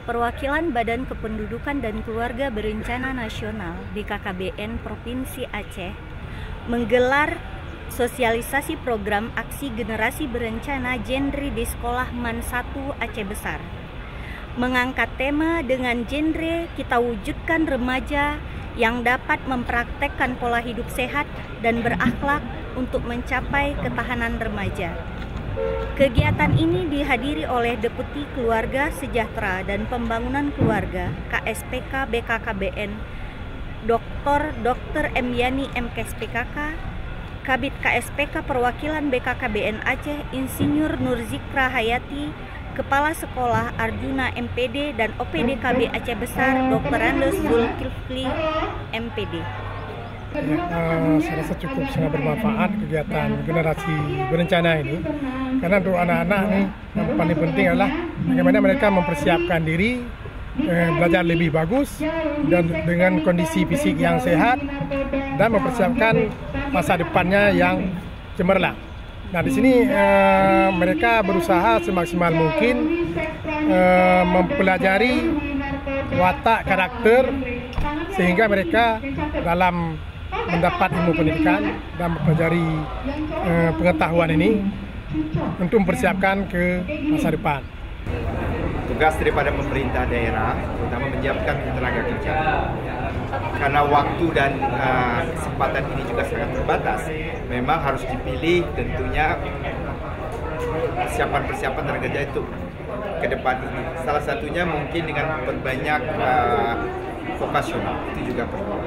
Perwakilan Badan Kependudukan dan Keluarga Berencana Nasional BKKBN Provinsi Aceh menggelar sosialisasi program aksi generasi berencana genre di Sekolah MAN 1 Aceh Besar. Mengangkat tema dengan genre kita wujudkan remaja yang dapat mempraktekkan pola hidup sehat dan berakhlak untuk mencapai ketahanan remaja. Kegiatan ini dihadiri oleh Deputi Keluarga Sejahtera dan Pembangunan Keluarga KSPK BKKBN Dr. M. Yani MKes PKK, Kabid KSPK Perwakilan BKKBN Aceh Insinyur Nurzikra Hayati, Kepala Sekolah Arjuna MPD dan OPD KB Aceh Besar Dr. Andes Zulkifli MPD. Saya rasa cukup sangat bermanfaat kegiatan generasi berencana ini, karena untuk anak-anak nih yang paling penting adalah bagaimana mereka mempersiapkan diri belajar lebih bagus dan dengan kondisi fisik yang sehat dan mempersiapkan masa depannya yang cemerlang. Nah, di sini mereka berusaha semaksimal mungkin mempelajari watak karakter sehingga mereka dalam mendapat ilmu pendidikan dan mempelajari pengetahuan ini untuk mempersiapkan ke masa depan. Tugas daripada pemerintah daerah terutama menyiapkan tenaga kerja. Karena waktu dan kesempatan ini juga sangat terbatas, memang harus dipilih tentunya persiapan tenaga kerja itu ke depan ini. Salah satunya mungkin dengan berbanyak vokasional, itu juga perlu.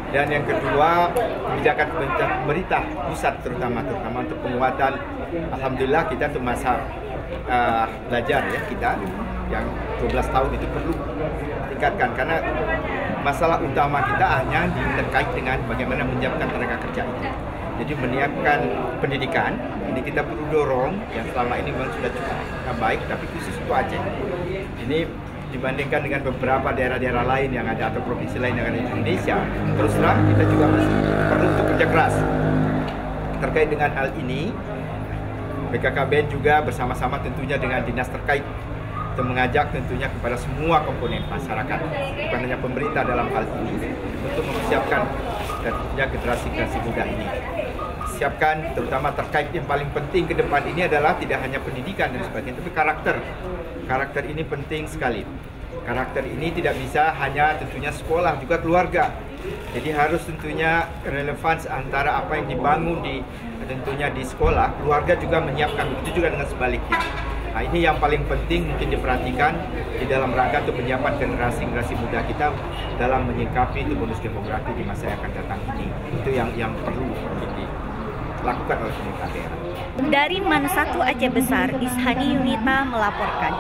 Dan yang kedua, kebijakan pemerintah pusat terutama untuk penguatan. Alhamdulillah kita tuh masa belajar ya kita yang 12 tahun itu perlu tingkatkan, karena masalah utama kita hanya terkait dengan bagaimana menyiapkan tenaga kerja itu. Jadi menyiapkan pendidikan ini kita perlu dorong, yang selama ini memang sudah cukup baik, tapi khusus untuk Aceh ini dibandingkan dengan beberapa daerah-daerah lain yang ada atau provinsi lain yang ada di Indonesia, terus terang kita juga masih perlu untuk kerja keras. Terkait dengan hal ini, BKKBN juga bersama-sama tentunya dengan dinas terkait untuk mengajak tentunya kepada semua komponen masyarakat, bukan hanya pemerintah dalam hal ini, untuk mempersiapkan tentunya generasi muda ini. Siapkan terutama terkait yang paling penting ke depan ini adalah tidak hanya pendidikan dan sebagainya, tapi karakter. Karakter ini penting sekali. Karakter ini tidak bisa hanya tentunya sekolah, juga keluarga. Jadi harus tentunya relevan antara apa yang dibangun tentunya di sekolah, keluarga juga menyiapkan, begitu juga dengan sebaliknya. Nah, ini yang paling penting mungkin diperhatikan di dalam rangka untuk menyiapkan generasi muda kita dalam menyikapi itu bonus demografi di masa yang akan datang ini. Itu yang perlu dilakukan oleh pemerintah daerah. Dari MAN 1 Aceh Besar, Ishani Yunita melaporkan.